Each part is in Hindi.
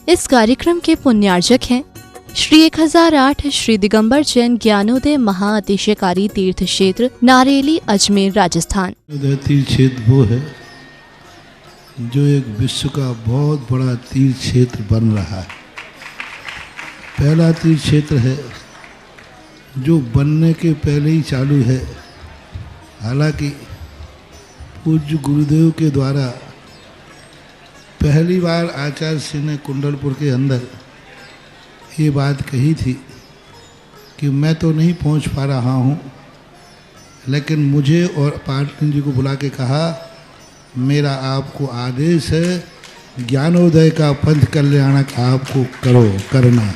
इस कार्यक्रम के पुण्यार्जक हैं श्री 1008 श्री दिगंबर जैन ज्ञानोदय महाअतिशयकारी तीर्थ क्षेत्र नारेली अजमेर राजस्थान। तीर्थ क्षेत्र वो है जो एक विश्व का बहुत बड़ा तीर्थ क्षेत्र बन रहा है। पहला तीर्थ क्षेत्र है जो बनने के पहले ही चालू है। हालांकि पूज्य गुरुदेव के द्वारा पहली बार आचार्य श्री ने कुंडलपुर के अंदर ये बात कही थी कि मैं तो नहीं पहुंच पा रहा हूं, लेकिन मुझे और पाटनी जी को बुला के कहा मेरा आपको आदेश है, ज्ञानोदय का पंथ कल्याणक आपको करना है।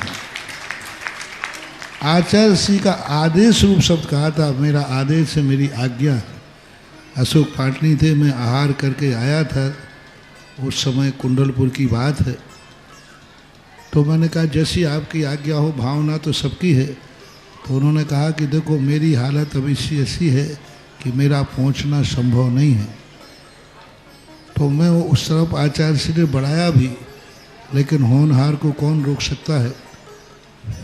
आचार्य श्री का आदेश रूप शब्द कहा था, मेरा आदेश है, मेरी आज्ञा। अशोक पाटनी थे, मैं आहार करके आया था, उस समय कुंडलपुर की बात है। तो मैंने कहा जैसी आपकी आज्ञा हो, भावना तो सबकी है। तो उन्होंने कहा कि देखो मेरी हालत अभी ऐसी है कि मेरा पहुंचना संभव नहीं है। तो मैं वो उस तरफ आचार्य श्री ने बढ़ाया भी, लेकिन होनहार को कौन रोक सकता है।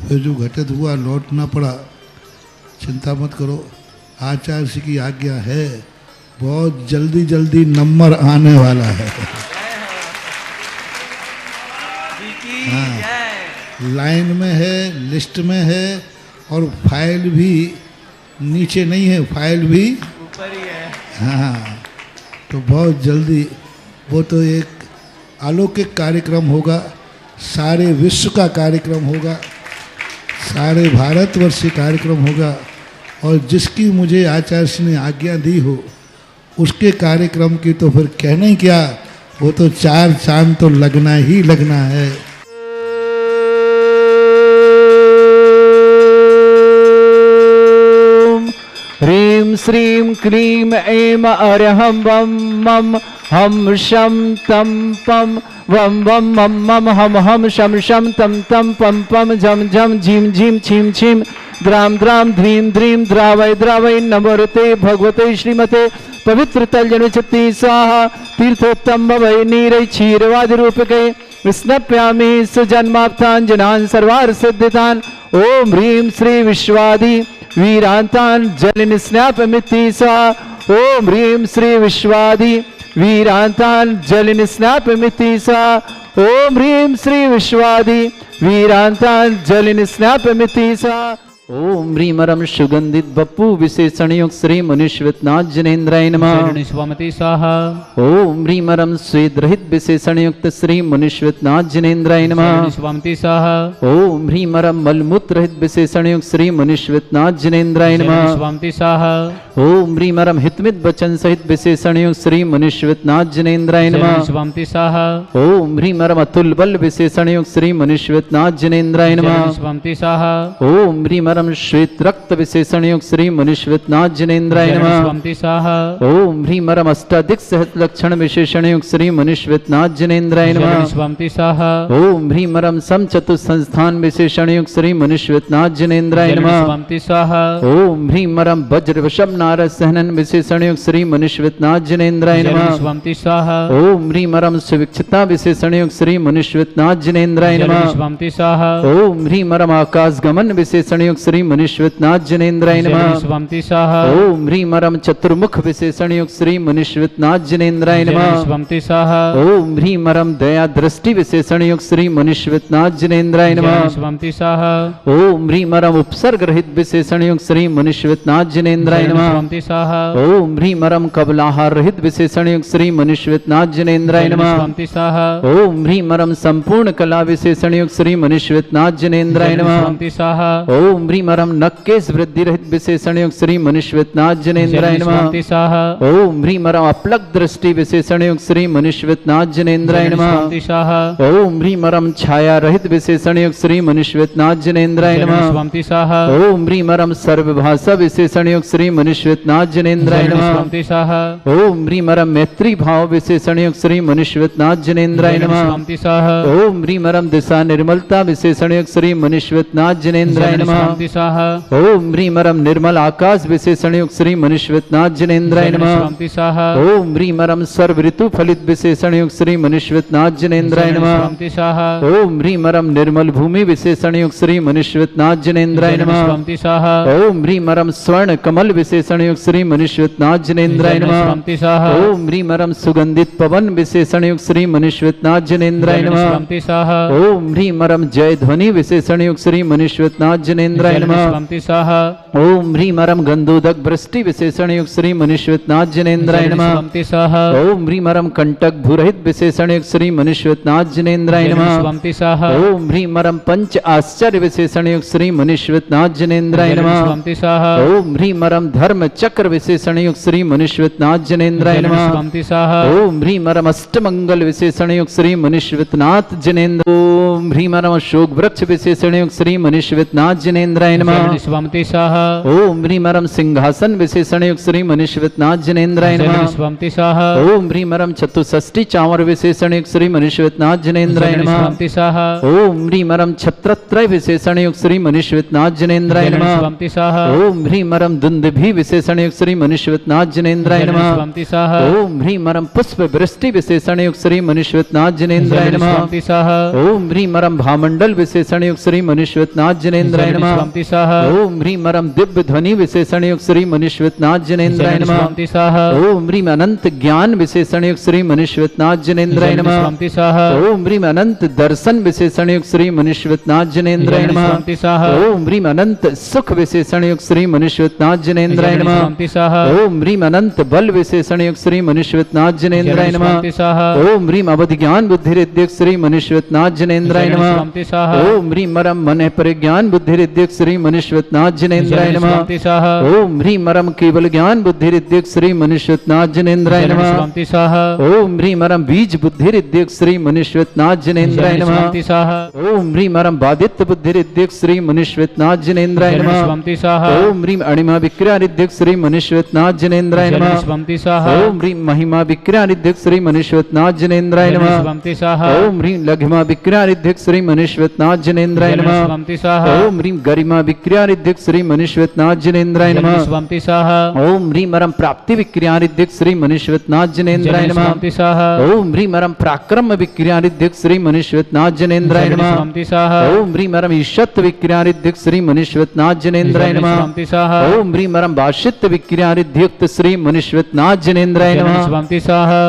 फिर जो घटित हुआ लौटना पड़ा। चिंता मत करो, आचार्य श्री की आज्ञा है, बहुत जल्दी जल्दी नंबर आने वाला है। हाँ, लाइन में है, लिस्ट में है, और फाइल भी नीचे नहीं है, फाइल भी ऊपर ही है। हाँ, तो बहुत जल्दी वो तो एक अलौकिक कार्यक्रम होगा, सारे विश्व का कार्यक्रम होगा, सारे भारतवर्ष से कार्यक्रम होगा। और जिसकी मुझे आचार्य ने आज्ञा दी हो उसके कार्यक्रम की तो फिर कहना ही क्या, वो तो 4 चांद तो लगना ही लगना है। ह्रीं श्रीं क्लीं ऐं अरहं वं मं हम शं तं पं वं वं मं मं हम हम शं शं तं तं पं पं झं झं झीं झीं छीं छीं द्रां द्रां ध्रीं ध्रीं द्रावय द्रावय नमोते भगवते श्रीमते पवित्र तलजनचति स्वाहा। तीर्थोत्तम भवै नीरै क्षीरवादि रूपके स्नप्यामि सुजन्माप्ताञ्जनान् सर्वार्थ सिद्धितान्। ओम ह्रीं श्री विश्वादि वीरांतान जलिन स्नापमिति स्वाहा। ओम ह्रीं श्री विश्वादि वीरांतान जलिन स्नापमिति स्वाहा। ओम ह्रीं श्री विश्वादि वीरांतान जलिन स्नापमिति स्वाहा। ओम ह्रीमरम सुगंधित बप्पु विशेषण युक्त श्री मनुष्यनाथ जनेन्द्राय नमः स्वामति स्वाहा। ओम ह्रीमरम स्वेद रहित विशेषण युक्त श्री मनुष्यनाथ जनेन्द्राय नमः स्वामति स्वाहा। ओम ह्रीमरम मलमूत्र रहित विशेषण युक्त श्री मनुष्यनाथ जनेन्द्राय नमः स्वामति स्वाहा। ओम ह्रीमरम हितमित वचन सहित विशेषण युक्त श्री मनुष्यनाथ जनेन्द्राय नमः स्वामति स्वाहा। ओम ह्रीमरम अतुल बल विशेषण युक्त श्री मनुष्यनाथ जनेन्द्राय नमः स्वामति स्वाहा। ओम ह्रीमरम श्वेत रक्त विशेषण युक्त श्री मनुष्यनाथ जनेन्द्राय नमः स्वामति स्वाहा। ओम ह्रीमरम अष्टाधिक सहस्र लक्षण विशेषण युक्त श्री मनुष्यनाथ जनेन्द्राय नमः स्वामति स्वाहा। ओम ह्रीमरम सम चतुर्थ संस्थान विशेषण युक्त श्री मनुष्यनाथ जनेन्द्राय नमः स्वामति स्वाहा। ओम ह्रीमरम वज्र वशम नारद सहनन विशेषण युक्त श्री मनुष्यनाथ जनेन्द्राय नमः स्वामति स्वाहा। ओम ह्रीमरम सुविक्षिता विशेषण युक्त श्री मनुष्यनाथ जनेन्द्राय नमः स्वामति स्वाहा। ओम ह्रीमरम आकाश गमन विशेषण युक्त श्री मनुष्यनाथ जनेन्द्राय नमः स्वामति स्वाहा। ओम ह्रीमरम चतुर्मुख विशेषण युक्त श्री मनुष्यनाथ जनेन्द्राय नमः स्वामति स्वाहा। ओम ह्रीमरम दया दृष्टि विशेषण युक्त श्री मनुष्यनाथ जनेन्द्राय नमः स्वामति स्वाहा। ओम ह्रीमरम उपसर्ग रहित विशेषण युक्त श्री मनुष्यनाथ जनेन्द्राय नमः स्वामति स्वाहा। ओम ह्रीमरम कबलाहार रहित विशेषण युक्त श्री मनुष्यनाथ जनेन्द्राय नमः स्वामति स्वाहा। ओम ह्रीमरम संपूर्ण कला विशेषण युक्त श्री मनुष्यनाथ जनेन्द्राय नमः स्वामति स्वाहा। ओम ह्रीमरम नक्केश वृद्धि रहित विशेषण युक्त श्री मनुष्यनाथ जनेन्द्राय नमः स्वाहा। ओम ह्रीमरम अपलक दृष्टि विशेषण युक्त श्री मनुष्यनाथ जनेन्द्राय नमः स्वाहा। ओम ह्रीमरम छाया रहित विशेषण युक्त श्री मनुष्यनाथ जनेन्द्राय नमः स्वाहा। ओम ह्रीमरम सर्वभाषा विशेषण युक्त श्री मनुष्यनाथ जनेन्द्राय नमः स्वाहा। ओम ह्रीमरम मैत्री भाव विशेषण युक्त श्री मनुष्यनाथ जनेन्द्राय नमः स्वाहा। ओम ह्रीमरम दिशा निर्मलता विशेषण युक्त श्री मनुष्यनाथ जनेन्द्राय नमः स्वामी स्वाहा ओम ह्रीं मरम निर्मल आकाश विशेषण युक्त श्री मनुष्यनाथ जनेन्द्राय नमः स्वामी स्वाहा ओम ह्रीं मरम सर्व ऋतु फलित विशेषण युक्त श्री मनुष्यनाथ जनेन्द्राय नमः स्वामी स्वाहा ओम ह्रीं मरम निर्मल भूमि विशेषण युक्त श्री मनुष्यनाथ जनेन्द्राय नमः स्वामी स्वाहा ओम ह्रीं मरम स्वर्ण कमल विशेषण युक्त श्री मनुष्यनाथ जनेन्द्राय नमः स्वामी स्वाहा ओम ह्रीं मरम सुगंधित पवन विशेषण युक्त श्री मनुष्यनाथ जनेन्द्राय नमः स्वामी स्वाहा ओम ह्रीं मरम जय ध्वनि विशेषण युक्त श्री मनुष्यनाथ जनेन्द्राय नमः स्वामी स्वाहा ओम ह्रीं मरम गंधोदक वृष्टि विशेषण युक्त श्री मनुष्यनाथ जनेन्द्राय नमः स्वामी स्वाहा ओम ह्रीं मरम कंटक भूरहित विशेषण युक्त श्री मनुष्यनाथ जनेन्द्राय नमः स्वामी स्वाहा ओम ह्रीं मरम पंच आश्चर्य विशेषण युक्त श्री मनुष्यनाथ जनेन्द्राय नमः स्वामी स्वाहा ओम ह्रीं मरम धर्म चक्र विशेषण युक्त श्री मनुष्यनाथ जनेन्द्राय नमः स्वामी स्वाहा ओम ह्रीं मरम अष्टमंगल विशेषण युक्त श्री मनुष्यनाथ जनेन्द्र ओम ह्रीं मरम अशोक वृक्ष विशेषण युक्त श्री मनुष्यनाथ जनेन्द्राय नमः स्वामी स्वाहा ओम ह्रीं मरम सिंहासन विशेषण युक्त श्री मनुष्यनाथ जनेन्द्राय नमः स्वामी स्वाहा ओम ह्रीं मरम चतुष्षष्टि चामर विशेषण युक्त श्री मनुष्यनाथ जनेन्द्राय नमः स्वामी स्वाहा ओम ह्रीं मरम छत्रत्रय विशेषण युक्त श्री मनुष्यनाथ जनेन्द्राय नमः स्वामी स्वाहा ओम ह्रीं मरम दुंदुभि विशेषण युक्त श्री मनुष्यनाथ जनेन्द्राय नमः स्वामी स्वाहा ओम ह्रीं मरम पुष्प वृष्टि विशेषण युक्त श्री मनुष्यनाथ जनेन्द्राय नमः स्वामी स्वाहा ओम ह्रीं मरम भामंडल विशेषण युक्त श्री मनुष्यनाथ जनेन्द्राय नमः स्वामी स्वाहा ओम ह्रीं मरम दिव्य ध्वनि विशेषण युक्त श्री मनुष्यनाथ जनेन्द्राय नमः स्वामी स्वाहा ओम ह्रीं अनंत ज्ञान विशेषण युक्त श्री मनुष्यनाथ जनेन्द्राय नमः स्वामी स्वाहा ओम ह्रीं अनंत दर्शन विशेषण युक्त श्री मनुष्यनाथ जनेन्द्राय नमः स्वामी स्वाहा ओम ह्रीं अनंत सुख विशेषण युक्त श्री मनुष्यनाथ जनेन्द्राय नमः स्वामी स्वाहा ओम ह्रीं अनंत बल विशेषण युक्त श्री मनुष्यनाथ जनेन्द्राय नमः स्वामी स्वाहा ओम ह्रीं अवधि ज्ञान बुद्धि रिद्धिक श्री मनुष्यनाथ जनेन्द्राय नमः स्वामी स्वाहा ओम ह्रीं मरम मन परिज्ञान बुद्धि रिद्धिक श्री मनुष्यनाथ जनेन्द्राय नमः स्वामी स्वाहा ओम ह्रीं मरम केवल ज्ञान बुद्धि रिद्धिक श्री मनुष्यनाथ जनेन्द्राय नमः स्वामी स्वाहा ओम ह्रीं मरम बीज बुद्धि रिद्धिक श्री मनुष्यनाथ जनेन्द्राय नमः स्वामी स्वाहा ओम ह्रीं मरम बाधित्य बुद्धि रिद्धिक श्री मनुष्यनाथ जनेन्द्राय नमः स्वामी स्वाहा ओम ह्रीं अणिमा विक्रिया रिद्धिक श्री मनुष्यनाथ जनेन्द्राय नमः स्वामी स्वाहा ओम ह्रीं महिमा विक्रिया रिद्धिक श्री मनुष्यनाथ जनेन्द्राय नमः स्वामी स्वाहा ओम ह्रीं लघिमा विक्रिया रिद्धिक श्री मनुष्यनाथ जनेन्द्राय नमः स्वामी स्वाहा ओम ह्रीं गरिमा विक्रिया रिद्धिक श्री मनुष्यनाथ जनेन्द्राय नमः स्वामी स्वाहा ओम ह्रीं मरम प्राप्ति विक्रिया रिद्धिक श्री मनुष्यनाथ जनेन्द्राय नमः स्वामी स्वाहा ओम ह्रीं मरम पराक्रम विक्रिया रिद्धिक श्री मनुष्यनाथ जनेन्द्राय नमः स्वामी स्वाहा ओम ह्रीं मरम ईशत्व विक्रिया रिद्धिक श्री मनुष्यनाथ जनेन्द्राय नमः स्वामी स्वाहा ओम ह्रीं मरम भाषित्व विक्रिया रिद्धियुक्त श्री मनुष्यनाथ जनेन्द्राय नमः स्वामी स्वाहा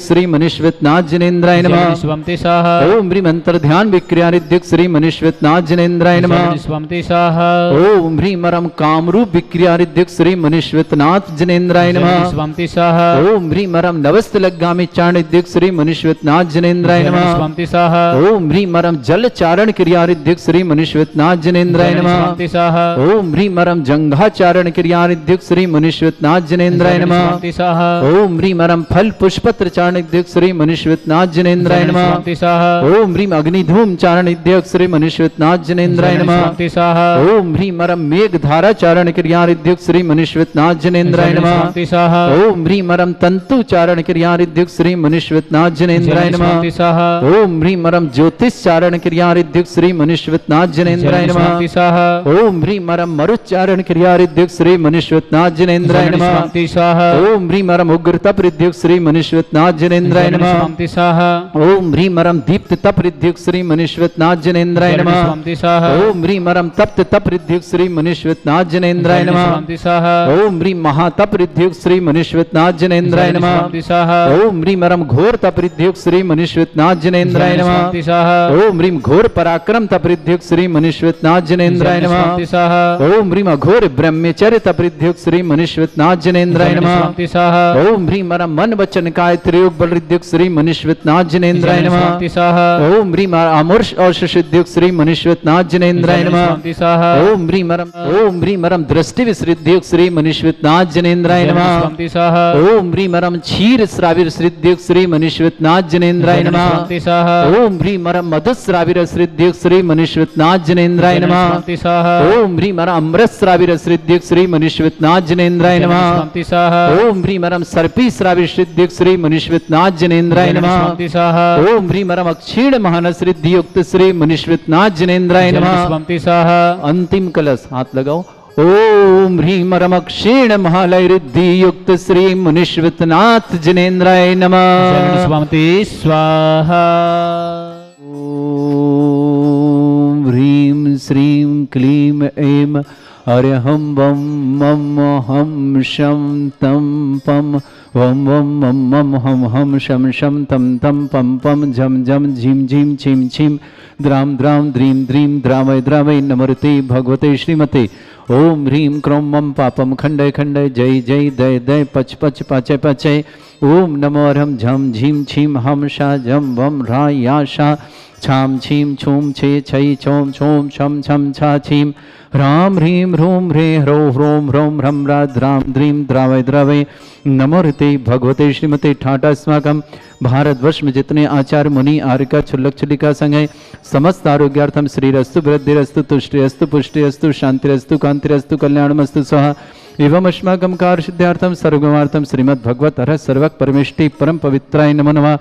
श्री मनुष्यनाथ जनेन्द्राय नमः स्वामी स्वाहा ओम ह्रीं अंतर ध्यान विक्रिया रिद्धिक श्री मनुष्यनाथ जनेन्द्राय नमः स्वामी स्वाहा ओम ह्रीं मरम कामरूप विक्रिया रिद्धिक श्री मनुष्यनाथ जनेन्द्राय नमः स्वामी स्वाहा ओम ह्रीं मरम नवस्त लग्गामी चारण रिद्धिक श्री मनुष्यनाथ जनेन्द्राय नमः स्वामी स्वाहा ओम ह्रीं मरम जल चारण क्रिया रिद्धिक श्री मनुष्यनाथ जनेन्द्राय नमः स्वामी स्वाहा ओम ह्रीं मरम जंघा चारण क्रिया रिद्धिक श्री मनुष्यनाथ जनेन्द्राय नमः स्वामी स्वाहा ओम ह्रीं मरम फल पुष्पत्र चारणिक श्री मनुष्यनाथ जनेन्द्राय नमः स्वामी स्वाहा ओम ह्रीं अग्निधूम चारणिक श्री मनुष्यनाथ जनेन्द्राय नमः स्वामी स्वाहा ओम ह्रीं मरम मेघ धारा चारण क्रिया रिद्धिक श्री मनुष्यनाथ जनेन्द्राय नमः स्वामी स्वाहा ओम ह्रीं मरम तंतु चारण क्रिया रिद्धिक श्री मनुष्यनाथ जनेन्द्राय नमः स्वामी स्वाहा ओम ह्रीं मरम ज्योतिष चारण क्रिया रिद्धिक श्री मनुष्यनाथ जनेन्द्राय नमः स्वामी स्वाहा ओम ह्रीं मरम मरुच्चारण क्रिया रिद्धिक श्री मनुष्यनाथ जनेन्द्राय नमः स्वामी स्वाहा ओम ह्रीं मरम उग्र तप रिद्धिक श्री मनुष्यनाथ जनेन्द्राय नमः स्वामी स्वाहा ओम ह्रीं मरम दीप्त तप रिद्धिक श्री मनुष्यनाथ जनेन्द्राय नमः स्वामी स्वाहा ओम ह्रीं मरम तप्त तप रिद्धिक श्री मनुष्यनाथ जनेन्द्राय नमः स्वामी स्वाहा ओम ह्रीं महातप रिद्धिक श्री मनुष्यनाथ जनेन्द्राय नमः स्वामी स्वाहा ओम ह्रीं मरम घोर तप रिद्धिक श्री मनुष्यनाथ जनेन्द्राय नमः स्वामी स्वाहा ओम ह्रीं घोर पराक्रम तप रिद्धिक श्री मनुष्यनाथ जनेन्द्राय नमः स्वामी स्वाहा ओम ह्रीं अघोर ब्रह्मचर्य तप रिद्धिक श्री मनुष्यनाथ जनेन्द्राय नमः स्वामी स्वाहा ओम ह्रीं मरम मन वचन काय त्रियोग बल रिद्धिक श्री मनुष्यनाथ जनेन्द्राय नमः स्वामी स्वाहा ओम ह्रीं अमर्ष औष सिद्धिक श्री मनुष्यनाथ जनेन्द्राय नमः स्वामी स्वाहा ओम ह्रीं मरम दृष्टि विसृद्धिक श्री मनुष्यनाथ जनेन्द्राय नमः स्वामी स्वाहा ओम ह्रीं मरम क्षीर श्राविर सिद्धिक श्री मनुष्यनाथ जनेन्द्राय नमः स्वामी स्वाहा ओम ह्रीं मरम मधु श्राविर सिद्धिक श्री मनुष्यनाथ जनेन्द्राय नमः स्वामी स्वाहा ओम ह्रीं मरम अमृत श्राविर सिद्धिक श्री मनुष्यनाथ जनेन्द्राय नमः स्वामी स्वाहा ओम ह्रीं मरम सर्पी श्राविर सिद्धिक श्री मनुष्य मुनिश्वितनाथ जनेन्द्राय जलन नमः। स्वंति स्वाहा ओम ह्रीं मरम क्षीण महानस रिद्धि युक्त श्री मुनिश्वितनाथ जनेन्द्राय जलन नमः। स्वंति स्वाहा अंतिम कलश हाथ लगाओ। ओम ह्रीं मरम क्षीण महालय रिद्धि युक्त श्री मुनिश्वितनाथ जनेन्द्राय जलन नमः। स्वंति स्वाहा ओम ह्रीं श्रीं क्लीं ऐं अरहं वं मम हम शं तं पं वं वं मम मम हम शं शं तं तं पं पं झं झं झीं झीं छीं छीं द्रां द्रां द्रीं द्रीं द्रावय द्रावय नमोते भगवते श्रीमते। ओम ह्रीं क्रों मम पापम खंडय खंडय जय जय दय दय पच पच पाचय पाचय। ओम नमो अरहं झं झीं छीं हम शा झं वं ह्रा या शा छाम छीम छूम छे छै छोम छोम छम छम छा छीम ह्राम ह्रीं ह्रूं ह्रे ह्रो ह्रों ह्रौं ह्रं रा द्रां द्रीं द्रावय द्रावय नमोते भगवते श्रीमते। ठाटा अस्माकं भारतवर्ष में जितने आचार्य मुनि आर्यका छुल्लक छुलिका संघ है समस्त आरोग्यार्थम श्रीरस्तु वृद्धिरस्तु तुष्टिरस्तु पुष्टिरस्तु शांतिरस्तु कांतिरस्तु कल्याणमस्तु स्वाहा। एवं अस्माकं कार्यसिद्ध्यार्थम सर्वगमार्थम श्रीमद् भगवत हर सर्वक परमेष्टि परम पवित्राय नमो नमः।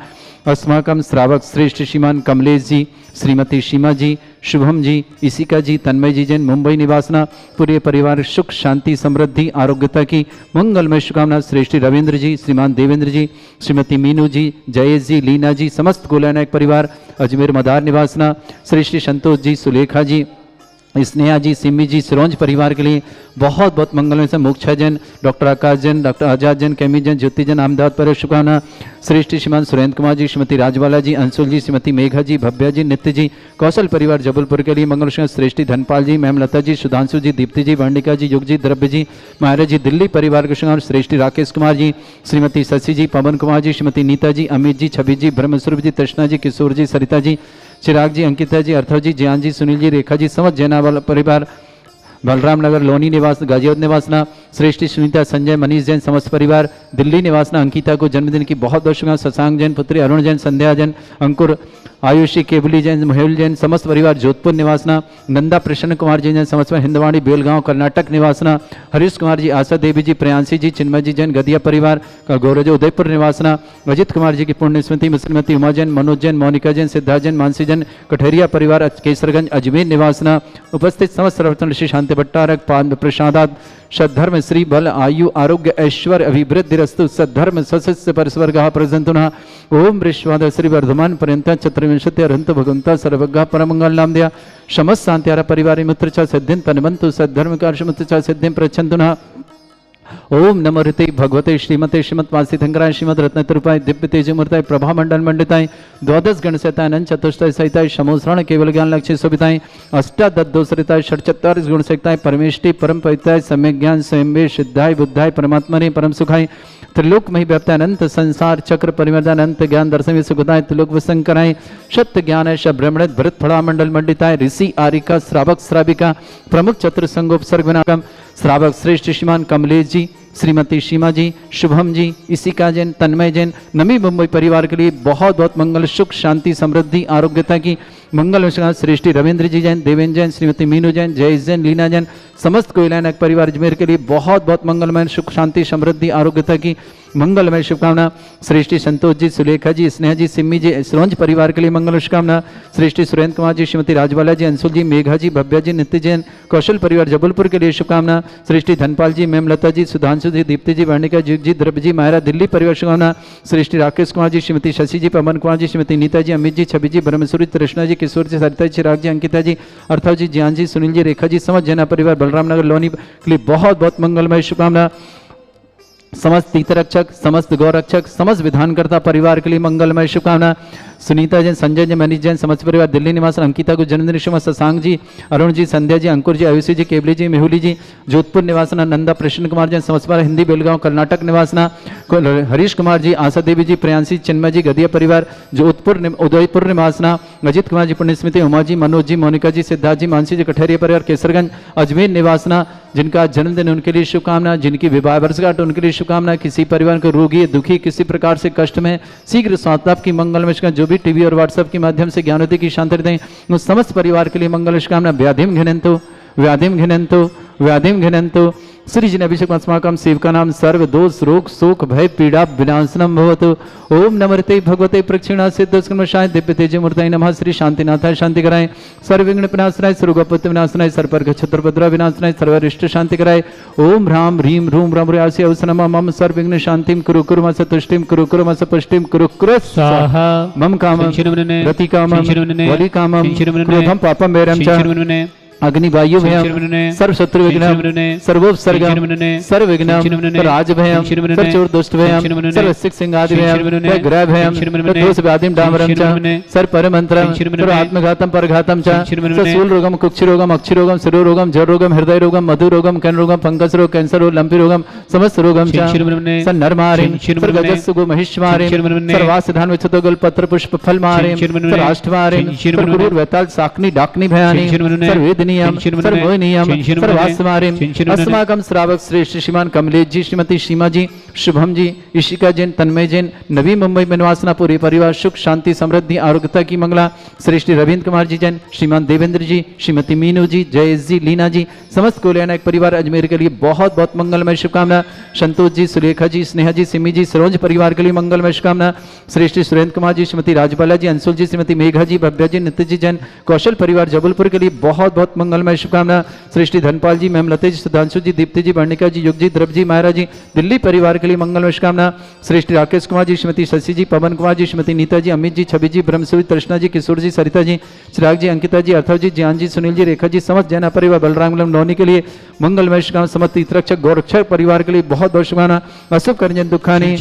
अस्माकं श्रावक श्रेष्ठ श्रीमान कमलेश जी, श्रीमती सीमा जी, शुभम जी, इसिका जी, तन्मय जी जैन मुंबई निवासना पूरे परिवार सुख शांति समृद्धि आरोग्यता की मंगलमय शुभकामना। श्रेष्ठी रविंद्र जी, श्रीमान देवेंद्र जी, श्रीमती मीनू जी, जयेश जी, लीना जी, समस्त गोलानायक परिवार अजमेर मदार निवासना, श्रेष्ठी संतोष जी, सुलेखा जी, स्नेहा जी, सिमी जी, सिरोंज परिवार के लिए बहुत बहुत मंगलमय से मोक्षा जैन, डॉक्टर आकाश जैन, डॉक्टर आजाद जैन, केमी जैन, ज्योति जैन, अहमदाबाद पर शुभकामना। श्रेष्ठ श्रीमान सुरेंद्र कुमार जी, श्रीमती राजवाला जी, अंशुल जी, श्रीमती मेघा जी, भव्या जी, नित्य जी, कौशल परिवार जबलपुर के लिए मंगल। श्रेष्ठी धनपाल जी, मेमलता जी, सुधांशु जी, दीप्ति जी, वर्णिका जी, युग जी, द्रव्य जी, मायरा जी, दिल्ली परिवार के शुभकामना। श्रेष्ठी राकेश कुमार जी, श्रीमती शशि जी, पवन कुमार जी, श्रीमती नीता जी, अमित जी, छवि जी, ब्रह्मस्वरूप जी, तृष्णा जी, किशोर जी, सरिता जी, चिराग जी, अंकिता जी, अर्थव जी, जयान जी, सुनील जी, रेखा जी, समस्त जैना वाला परिवार बलराम नगर लोनी निवास गाजियाबाद निवासना। श्रेष्ठी सुनीता, संजय, मनीष जैन, समस्त परिवार दिल्ली निवासना। अंकिता को जन्मदिन की बहुत बहुत शुभकामनाएं। शशांक जैन, पुत्री अरुण जैन, संध्या जैन, अंकुर, आयुषी, केवली जैन, मोहेल जैन, समस्त परिवार जोधपुर निवासना। नंदा प्रसन्न कुमार जी जैन, समस्त हिंदवाड़ी बेलगांव कर्नाटक निवासना। हरीश कुमार जी, आशा देवी जी, प्रियांशी जी, चिन्मय जी जैन, गदिया परिवार का गौरज उदयपुर निवासना। अजित कुमार जी की पुण्य स्मृति, श्रीमती उमा जैन, मनोज जैन, मोनिका जैन, सिद्धार्थ जैन, मानसी जैन, कठेरिया परिवार केसरगंज अजमेर निवासना। उपस्थित समस्त सर्वतन श्री शांति भट्टारक पाद प्रसादात सद्धर्म श्री बल आयु आरोग्य ऐश्वर्य अभिवृद्धिरस्तु सद्धर्म सस्य परस्वर्गः प्रसन्तुनः। ओम वृश्वाद श्री वर्धमान पर्यंत चतुर्विंशति अरहंत भगवंता सर्वज्ञ परमंगल नामधेय समस्त शांत्यारा परिवार मित्र च सिद्धिं तन्वन्तु सद्धर्म कार्य च सिद्धिं प्रच्छन्तुनः। ओम नमो ऋते भगवते श्रीमते श्रीमद वासितंकराय श्रीमद रत्नतरूपाय दिव्य तेजमूर्ताय प्रभा मंडल मंडिताय द्वादश गण सहिताय अनंत चतुष्टय सहिताय समोसरण केवल ज्ञान लक्ष्य शोभिताय अष्टादशोसरिताय षट्चत्वारिश गुण सहिताय परमेष्टि परम पवित्राय सम्यक ज्ञान स्वयं सिद्धाय बुद्धाय परमात्मने परम सुखाय त्रिलोक मही व्याप्ताय अनंत संसार चक्र परिवर्तन अनंत ज्ञान दर्शन सुखदाय त्रिलोक वसंकराय सत्य ज्ञान ब्रह्मण भरत फड़ा मंडल मंडिताय ऋषि आरिका श्रावक श्राविका प्रमुख चतुर्संगोपसर्ग विनाकम श्रावक श्रेष्ठ श्रीमान कमलेश जी, श्रीमती सीमा जी, शुभम जी, इसिका जैन, तन्मय जैन, नमी मुंबई परिवार के लिए बहुत बहुत मंगल सुख शांति समृद्धि आरोग्यता की मंगल। श्रेष्ठी रविंद्र जी जैन, देवेंद्र जैन, श्रीमती मीनू जैन, जयेश जैन, लीना जैन, समस्त कोयलानक परिवार अजमेर के लिए बहुत बहुत मंगलमय सुख शांति समृद्धि आरोग्यता की मंगलमय शुभकामना। श्रेष्ठी संतोष जी, सुलेखा जी, स्नेहा जी, सिम्मी जी, सिरोंज परिवार के लिए मंगल शुभकामना। श्रेष्ठी सुरेंद्र कुमार जी, श्रीमती राजवाला जी, अंशुल जी, मेघा जी, भव्या जी, नित्य जैन, कौशल परिवार जबलपुर के लिए शुभकामना। श्रेष्ठी धनपाल जी, मेमलता जी, सुधांशु जी, दीप्ति जी, वर्णिका जी, द्रव्य जी, मायरा दिल्ली परिवार शुभकामना। श्रेष्ठी राकेश कुमार जी, श्रीमती शशि जी, पवन कुमार जी, श्रीमती नीता जी, अमित जी, छवि जी, ब्रह्मसूरी, कृष्णा जी, किशोर जी, सरिता जी, चिराग जी, अंकिता जी, अर्थव जी, ज्ञान जी, सुनील जी, रेखा जी, समस्त जैना परिवार बलराम नगर लोनी के लिए बहुत बहुत मंगलमय शुभकामना। समस्त तीर्थरक्षक, समस्त गौरक्षक, समस्त विधानकर्ता परिवार के लिए मंगलमय शुभकामना। सुनीता जैन, संजय जैन, मनीष जैन, समस्त परिवार दिल्ली निवास। अंकिता को जन्मदिन शुभ। शशांक जी, अरुण जी, संध्या जी, अंकुर जी, आयुषी जी, केवली जी, मेहुली जी, जोधपुर निवासना। नंदा प्रसन्न कुमार जैन, समस्त परिवार हिंदी बेलगांव कर्नाटक निवासना। हरीश कुमार जी, आशा देवी जी, प्रियांशी, चिन्मय जी, गदिया परिवार जोधपुर उदयपुर निवासना। अजित कुमार जी, पुण्यस्मृति उमा जी, मनोज जी, मोनिका जी, सिद्धार्थ जी, मानसी जी, कठेरिया परिवार केसरगंज अजमेर निवासना। जिनका जन्मदिन उनके लिए शुभकामना, जिनकी विवाह वर्षगांठ उनके लिए शुभकामना। किसी परिवार को रोगी दुखी किसी प्रकार से कष्ट में शीघ्र स्वास्थ्य लाभ की मंगलमय शुभकामना। जो भी टीवी और व्हाट्सएप के माध्यम से ज्ञानोदय की शांति दें उन समस्त परिवार के लिए मंगल शुभकामना। व्याधिम घिनंतु व्याधिम घिनंतु व्याधिम घिनंतु श्री जिन अभिषेक अस्माकं सेवका नाम सर्व दोष रोग शोक भय पीड़ा विनाशनम भवतु। ओम नमस्ते भगवते प्रक्षिणा सिद्धस्कर्मशाय दिव्य तेज मूर्तये नमः। श्री शांतिनाथाय शांति कराय, सर्व विघ्न विनाशनाय, सर्वगोपत्य विनाशनाय, सर्वपर्ग छत्रभद्रा विनाशनाय, सर्वरिष्ट शांति कराय। ओम ह्राम ह्रीम ह्रूम ह्रम ह्रासि अवसनम मम सर्व विघ्न शांतिम कुरु कुरु मस तुष्टिम कुरु कुरु मस पुष्टिम कुरु कुरु स्वाहा। मम कामं रति कामं वलि कामं क्रोधं पापं वैरं च अग्निवायु भयम सर्व शत्रु विघ्नम सर्वोपसर्गम सर्व विघ्नम राज भयम सर्व दुष्ट भयम सर्व सिख सिंहादि भयम ग्रह भयम दोष व्याधिम डामरम च सर्व परमंत्रम सर्व आत्मघातम परघातम च सूल रोगम कुक्षि रोगम अक्षि रोगम शिरो रोगम जर रोगम हृदय रोगम मधु रोगम कैन रोगम फंगस रोग कैंसर रोग लंपी रोगम समस्त रोगम च सन नर मारिम सर्व गजस्सु गो महिष मारिम सर्वास धान विच्छतो गल पत्र पुष्प फल मारिम सर्व अष्ट मारिम सर्व गुरुर वेताल साकनी डाकनी भयानी सर्व नियम सर्वोनियम सर्वास्मारिम अस्माकं श्रावक श्रेष्ठ श्रीमान कमलेश जी, श्रीमती सीमा जी, शुभम जी, ईशिका जैन, तन्मय जैन, नवी मुंबई में निवासना पूरी परिवार सुख शांति समृद्धि आरोग्यता की मंगला। श्रेष्ठ रविंद्र कुमार जी जैन, श्रीमान देवेंद्र जी, श्रीमती मीनू जी, जयेश जी, लीना जी, समस्त कोलियाना परिवार अजमेर के लिए बहुत बहुत मंगलमय शुभकामना। संतोष जी, सुलेखा जी, स्नेहा जी, सिमी जी, सरोज परिवार के लिए मंगलमय शुभकामना। श्रेष्ठ सुरेंद्र कुमार जी, श्रीमती राजबाला जी, अंशुल जी, श्रीमती मेघा जी, भव्या जी, नित्य जी जैन, कौशल परिवार जबलपुर के लिए बहुत बहुत मंगलमय शुभकामना। सृष्टि धनपाल जी, मैम लतेज, सुधांशु जी, दीप्ति जी, वर्णिका जी, युग जी, ध्रुव जी, मायरा जी, दिल्ली परिवार के लिए मंगलमय शुभकामना। सृष्टि राकेश कुमार जी, श्रीमती शशि जी, पवन कुमार जी, श्रीमती नीता जी, अमित जी, छवि जी, ब्रह्मसूरी, तृष्णा जी, किशोर जी, सरिता जी, चिराग जी, अंकिता जी, अर्थव जी, ज्ञान जी, सुनील जी, रेखा जी, समस्त जैना परिवार बलराम लोनी के लिए मंगलमय शुभकामना। समस्त तीर्थरक्षक गौरक्षक परिवार के लिए बहुत बहुत शुभकामना। अशुभ करजन दुखानी,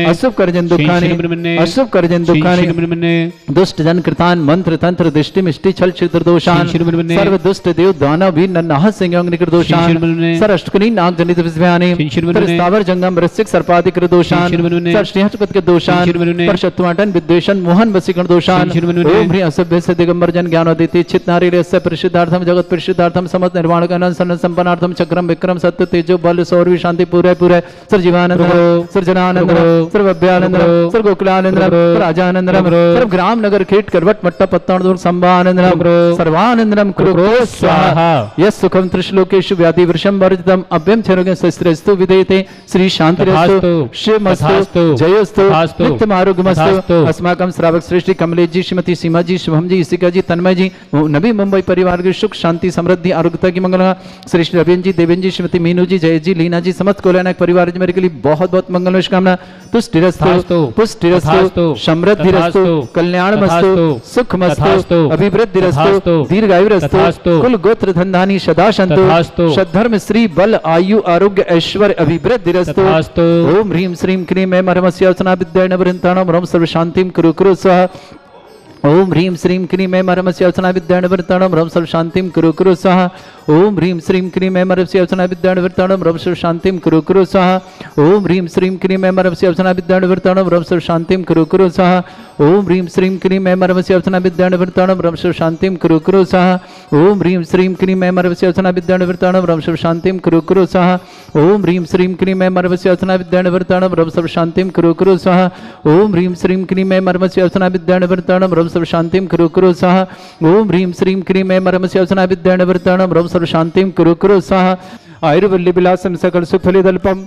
अशुभ करजन दुखानी, अशुभ करजन दुखानी, दुष्ट जन कृतान मंत्र तंत्र दृष्टि मिष्टि छल छिद्र दोषान सर्व दुष्ट देव दानव भी नन्नाह संयोग निकृत दोषान सर अष्टकनी नाग जनित विस्भयानि सर स्थावर जंगम रसिक सर्पादिक दोषान सर श्रेष्ठपद के दोषान पर शत्रुआटन विद्वेषण मोहन वसीकरण दोषान ओम ह्री असभ्य से दिगंबर जन ज्ञानोदिति चित नारी रस्य परिशुद्धार्थम जगत परिशुद्धार्थम समस्त निर्वाण गणन सन संपन्नार्थम चक्रम विक्रम सत्य तेजो बल सौरवी शांति पूरे पूरे सर जीवानंद सर जनानंद सर भव्यानंद सर गोकुलानंद सर राजानंद सर ग्राम नगर खेट करवट मट्टा पत्ता दूर संभानंद सर्वानंदम कुरु स्वाहा यस सुखम त्रिश्लोकेषु व्याधि वृषम वर्जितम अभ्यम छरोगे शस्त्रस्तु विधेयते श्री शांतिरस्तु शिवमस्तु जयोस्तु नित्यम आरोग्यमस्तु। अस्माकं श्रावक श्रेष्ठ कमलेश जी, श्रीमती सीमा जी, शुभम जी, ईशिका जी, तन्मय जी, नवी मुंबई परिवार के सुख शांति समृद्धि आरोग्यता की मंगल। श्रेष्ठ रविंद्र जी, देवेंद्र जी, श्रीमती मीनू जी, जय जी, लीना जी, समस्त कोल्यानायक परिवार मेरे के लिए बहुत बहुत मंगलमय शुभकामना। तुष्टिरस्तु पुष्टिरस्तु समृद्धिरस्तु कल्याणमस्तु सुखमस्तु अभिवृद्धिरस्तु दीर्घायुरस्तु कुल गोत्र धनधानी सदा संतु सद्धर्म श्री बल आयु आरोग्य ऐश्वर्य अभिवृद्धिरस्तु। ओम ह्रीम श्रीम क्रीम ऐं मरमस्य अर्चना विद्याय नवरंताणां रम सर्व शांतिम कुरु कुरु स्वाहा। ओम ह्रीम श्रीम क्रीम ऐं मरमस्य अर्चना विद्याय नवरंताणां रम सर्व शांतिम कुरु कुरु स्वाहा। ओम ह्रीम श्रीम क्रीम ऐं मरमस्य अर्चना विद्याय नवरंताणां रम सर्व शांतिम कुरु कुरु स्वाहा। ओम ह्रीम श्रीम क्रीम ऐं मरमस्य अर्चना विद्याय नवरंताणां रम सर्व शांतिम कुरु कुरु स्वाहा। ओम ह्रीम श्रीम क्रीम ऐं मरमस्य अर्चना विद्याय नवरंताणां रम सर्व शांतिम कुरु कुरु स्वाहा। ओम ह्रीम श्रीम क्रीम ऐं मरमस्य अर्चना विद्याय नवरंताणां रम सर्व शांतिम कुरु कुरु स्वाहा। ओम ह्रीम श्रीम क्रीम ऐं मरमस्य अर्चना विद्याय नवरंताणां रम सर्व शांतिम कुरु कुरु स्वाहा। ओम ह्रीम श्रीम क्रीम ऐं मरमस्य अर्चना विद्याय नवरंताणां रम सर्व शांतिम कुरु कुरु स्वाहा। ओम ह्रीम श्रीम क्रीम ऐं मरमस्य अर्चना विद्याय नवरंताणां रम सर्व शांतिम कुरु कुरु स्वाहा। आयुर्वल्ली विलासम सकल सुफलिदल्पम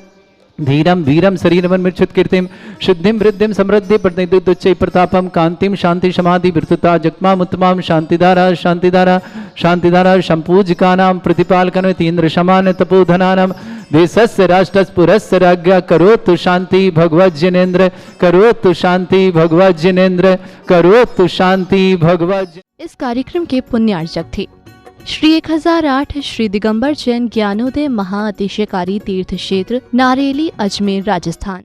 धीरम वीरम शरीरवन मृच्छुत कीर्तिम शुद्धिम वृद्धिम समृद्धि प्रतिदुच्चै प्रतापम कांतिम शांति समाधि विरतता जगमाम उत्तमाम शांतिधारा शांतिधारा शांतिधारा संपूजकानां प्रतिपालकन तीन्द्र समान तपोधनानां देशस्य राष्ट्रस्य पुरस्य राज्ञा करोतु शांति भगवत जिनेन्द्र करोतु शांति भगवत जिनेन्द्र करोतु शांति भगवत। इस कार्यक्रम के पुण्यार्चक थे श्री 1008 श्री दिगंबर जैन ज्ञानोदय महाअतिशयकारी तीर्थ क्षेत्र नारेली अजमेर राजस्थान।